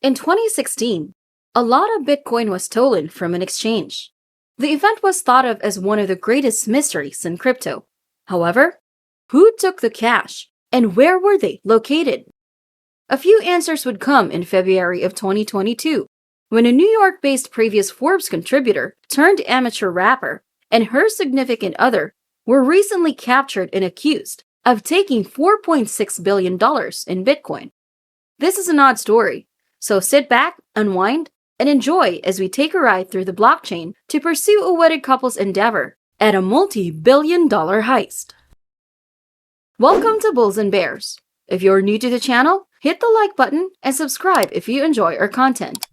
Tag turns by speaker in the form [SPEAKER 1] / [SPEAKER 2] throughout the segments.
[SPEAKER 1] In 2016, a lot of Bitcoin was stolen from an exchange. The event was thought of as one of the greatest mysteries in crypto. However, who took the cash and where were they located? A few answers would come in February of 2022, when a New York-based previous Forbes contributor turned amateur rapper and her significant other were recently captured and accused of taking $4.6 billion in Bitcoin. This is an odd story, so sit back, unwind, and enjoy as we take a ride through the blockchain to pursue a wedded couple's endeavor at a multi-billion-dollar heist. Welcome to Bulls and Bears. If you're new to the channel, hit the like button and subscribe if you enjoy our content.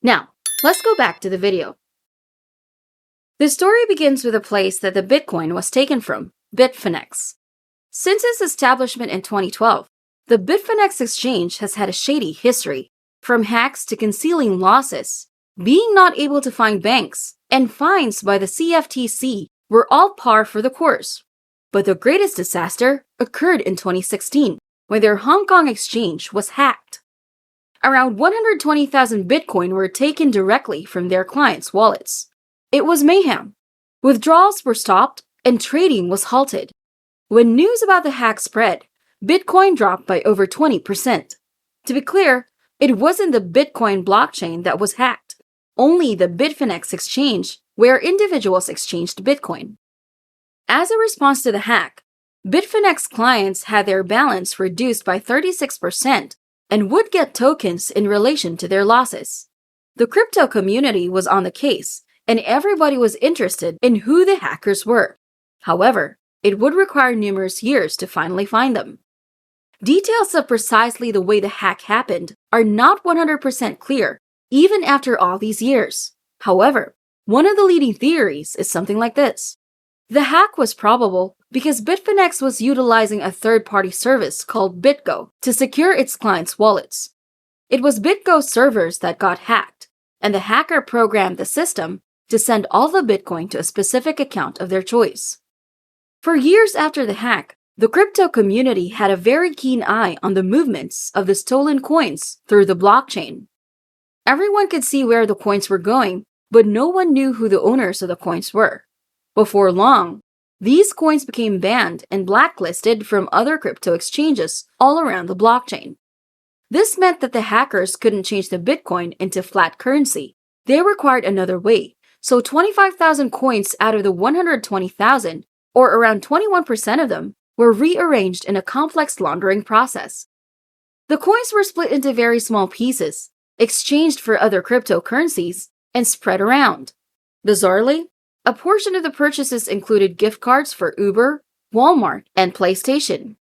[SPEAKER 1] Now, let's go back to the video. The story begins with a place that the Bitcoin was taken from, Bitfinex. Since its establishment in 2012, the Bitfinex exchange has had a shady history, from hacks to concealing losses. Being not able to find banks and fines by the CFTC were all par for the course. But the greatest disaster occurred in 2016, when their Hong Kong exchange was hacked. Around 120,000 Bitcoin were taken directly from their clients' wallets. It was mayhem. Withdrawals were stopped and trading was halted. When news about the hack spread, Bitcoin dropped by over 20%. To be clear, it wasn't the Bitcoin blockchain that was hacked, only the Bitfinex exchange where individuals exchanged Bitcoin. As a response to the hack, Bitfinex clients had their balance reduced by 36% and would get tokens in relation to their losses. The crypto community was on the case, and everybody was interested in who the hackers were. However, it would require numerous years to finally find them. Details of precisely the way the hack happened are not 100% clear, even after all these years. However, one of the leading theories is something like this. The hack was probable because Bitfinex was utilizing a third-party service called BitGo to secure its clients' wallets. It was BitGo's servers that got hacked, and the hacker programmed the system to send all the Bitcoin to a specific account of their choice. For years after the hack, the crypto community had a very keen eye on the movements of the stolen coins through the blockchain. Everyone could see where the coins were going, but no one knew who the owners of the coins were. Before long, these coins became banned and blacklisted from other crypto exchanges all around the blockchain. This meant that the hackers couldn't change the Bitcoin into fiat currency. They required another way, so 25,000 coins out of the 120,000, or around 21% of them, were rearranged in a complex laundering process. The coins were split into very small pieces, exchanged for other cryptocurrencies, and spread around. Bizarrely, a portion of the purchases included gift cards for Uber, Walmart, and PlayStation.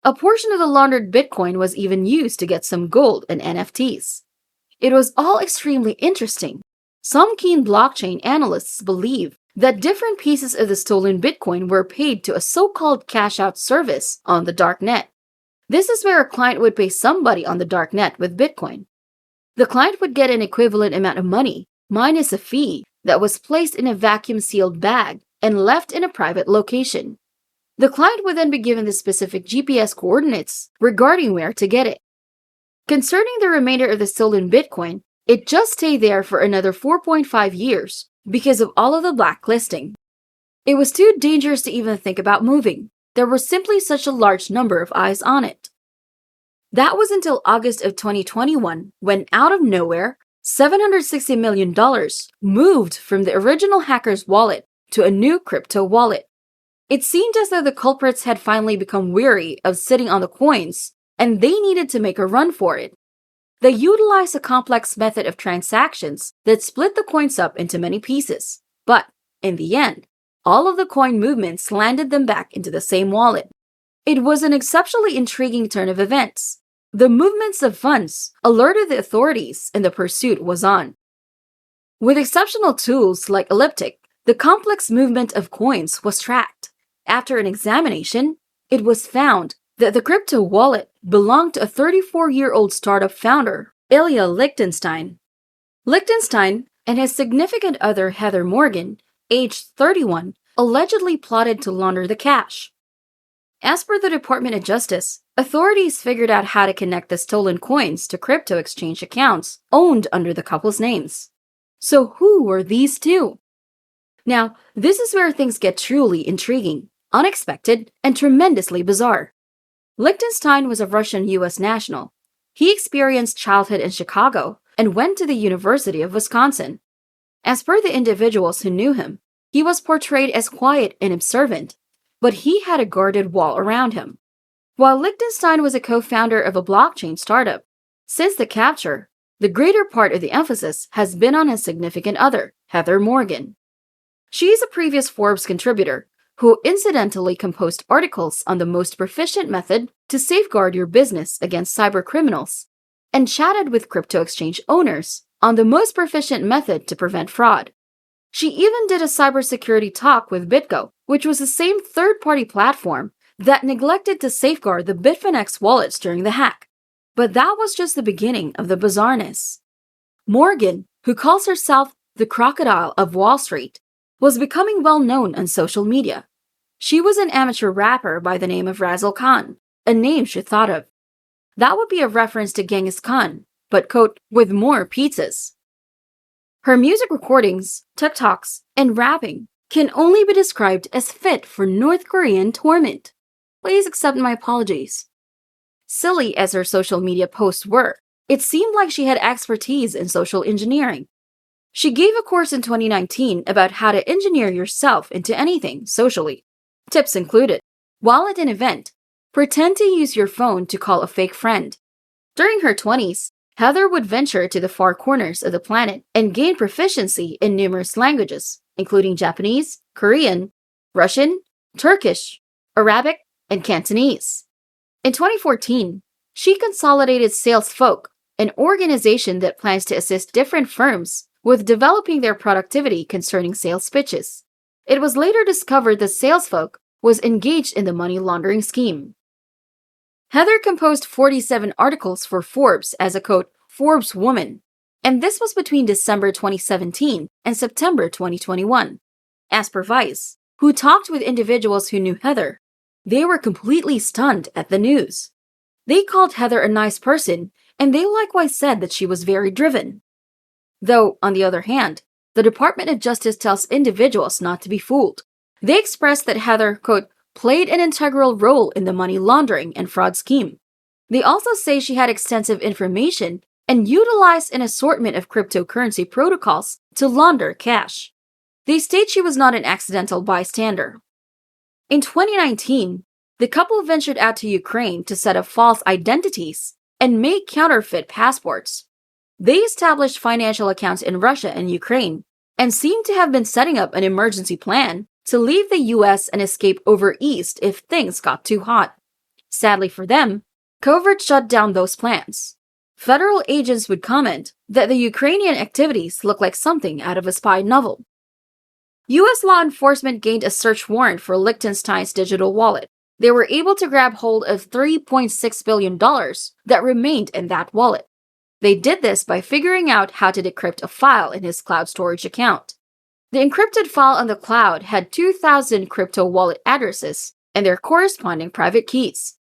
[SPEAKER 1] A portion of the laundered Bitcoin was even used to get some gold and NFTs. It was all extremely interesting. Some keen blockchain analysts believe that different pieces of the stolen Bitcoin were paid to a so-called cash-out service on the dark net. This is where a client would pay somebody on the dark net with Bitcoin. The client would get an equivalent amount of money, minus a fee, that was placed in a vacuum-sealed bag and left in a private location. The client would then be given the specific GPS coordinates regarding where to get it. Concerning the remainder of the stolen Bitcoin, it just stayed there for another 4.5 years because of all of the blacklisting. It was too dangerous to even think about moving. There was simply such a large number of eyes on it. That was until August of 2021 when, out of nowhere, $760 million moved from the original hacker's wallet to a new crypto wallet. It seemed as though the culprits had finally become weary of sitting on the coins, and they needed to make a run for it. They utilized a complex method of transactions that split the coins up into many pieces. But, in the end, all of the coin movements landed them back into the same wallet. It was an exceptionally intriguing turn of events. The movements of funds alerted the authorities and the pursuit was on. With exceptional tools like elliptic, the complex movement of coins was tracked. After an examination, it was found that the crypto wallet belonged to a 34-year-old startup founder, Ilya Lichtenstein. Lichtenstein and his significant other Heather Morgan, aged 31, allegedly plotted to launder the cash. As per the Department of Justice, Authorities figured out how to connect the stolen coins to crypto exchange accounts owned under the couple's names. So who were these two? Now, this is where things get truly intriguing, unexpected, and tremendously bizarre. Liechtenstein was a Russian U.S. national. He experienced childhood in Chicago and went to the University of Wisconsin. As per the individuals who knew him, he was portrayed as quiet and observant, but he had a guarded wall around him. While Liechtenstein was a co-founder of a blockchain startup, since the capture, the greater part of the emphasis has been on his significant other, Heather Morgan. She is a previous Forbes contributor who incidentally composed articles on the most proficient method to safeguard your business against cybercriminals, and chatted with crypto exchange owners on the most proficient method to prevent fraud. She even did a cybersecurity talk with BitGo, which was the same third-party platform that neglected to safeguard the Bitfinex wallets during the hack. But that was just the beginning of the bizarreness. Morgan, who calls herself the Crocodile of Wall Street, was becoming well known on social media. She was an amateur rapper by the name of Razzle Khan, a name she thought of. That would be a reference to Genghis Khan, but quote, with more pizzas. Her music recordings, TikToks, and rapping can only be described as fit for North Korean torment. Please accept my apologies. Silly as her social media posts were, it seemed like she had expertise in social engineering. She gave a course in 2019 about how to engineer yourself into anything socially. Tips included, while at an event, pretend to use your phone to call a fake friend. During her 20s, Heather would venture to the far corners of the planet and gain proficiency in numerous languages, including Japanese, Korean, Russian, Turkish, Arabic, and Cantonese. In 2014, she consolidated SalesFolk, an organization that plans to assist different firms with developing their productivity concerning sales pitches. It was later discovered that SalesFolk was engaged in the money laundering scheme. Heather composed 47 articles for Forbes as a quote, Forbes woman, and this was between December 2017 and September 2021. As per Vice, who talked with individuals who knew Heather, they were completely stunned at the news. They called Heather a nice person, and they likewise said that she was very driven. Though, on the other hand, the Department of Justice tells individuals not to be fooled. They expressed that Heather, quote, played an integral role in the money laundering and fraud scheme. They also say she had extensive information and utilized an assortment of cryptocurrency protocols to launder cash. They state she was not an accidental bystander. In 2019, the couple ventured out to Ukraine to set up false identities and make counterfeit passports. They established financial accounts in Russia and Ukraine and seemed to have been setting up an emergency plan to leave the US and escape over east if things got too hot. Sadly for them, covert shut down those plans. Federal agents would comment that the Ukrainian activities looked like something out of a spy novel. US law enforcement gained a search warrant for Liechtenstein's digital wallet. They were able to grab hold of $3.6 billion that remained in that wallet. They did this by figuring out how to decrypt a file in his cloud storage account. The encrypted file on the cloud had 2,000 crypto wallet addresses and their corresponding private keys.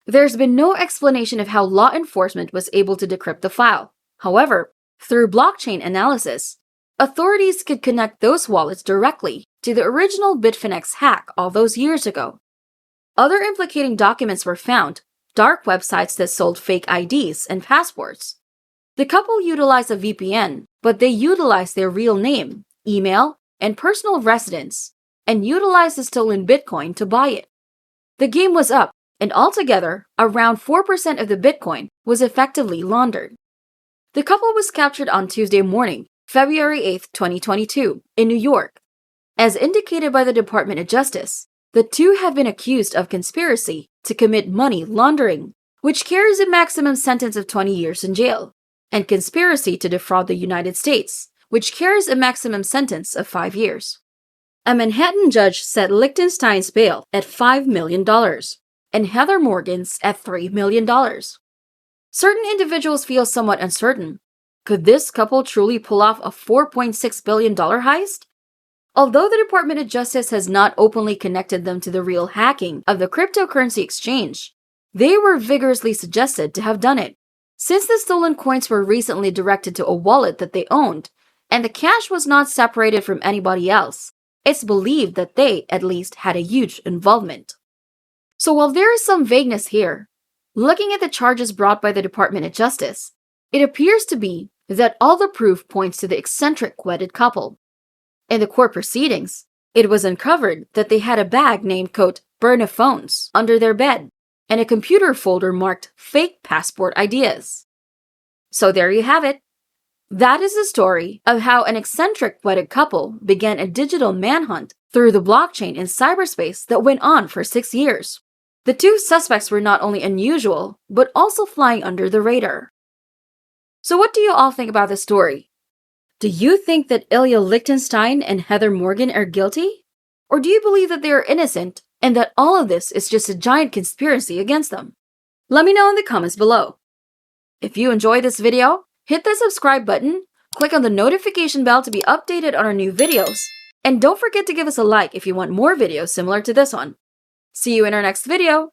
[SPEAKER 1] There's been no explanation of how law enforcement was able to decrypt the file. However, through blockchain analysis, authorities could connect those wallets directly to the original Bitfinex hack all those years ago. Other implicating documents were found, dark websites that sold fake IDs and passports. The couple utilized a VPN, but they utilized their real name, email, and personal residence, and utilized the stolen Bitcoin to buy it. The game was up, and altogether, around 4% of the Bitcoin was effectively laundered. The couple was captured on Tuesday morning, February 8, 2022, in New York. As indicated by the Department of Justice, the two have been accused of conspiracy to commit money laundering, which carries a maximum sentence of 20 years in jail, and conspiracy to defraud the United States, which carries a maximum sentence of 5 years. A Manhattan judge set Liechtenstein's bail at $5 million, and Heather Morgan's at $3 million. Certain individuals feel somewhat uncertain. Could this couple truly pull off a $4.6 billion heist? Although the Department of Justice has not openly connected them to the real hacking of the cryptocurrency exchange, They were vigorously suggested to have done it. Since the stolen coins were recently directed to a wallet that they owned, and the cash was not separated from anybody else, it's believed that they, at least, had a huge involvement. So while there is some vagueness here, looking at the charges brought by the Department of Justice, it appears to be that all the proof points to the eccentric wedded couple. In the court proceedings, it was uncovered that they had a bag named, quote, "burn of phones" under their bed, and a computer folder marked fake passport ideas. So there you have it. That is the story of how an eccentric wedded couple began a digital manhunt through the blockchain in cyberspace that went on for 6 years. The two suspects were not only unusual, but also flying under the radar. So what do you all think about this story? Do you think that Ilya Lichtenstein and Heather Morgan are guilty? Or do you believe that they are innocent and that all of this is just a giant conspiracy against them? Let me know in the comments below. If you enjoyed this video, hit the subscribe button, click on the notification bell to be updated on our new videos, and don't forget to give us a like if you want more videos similar to this one. See you in our next video!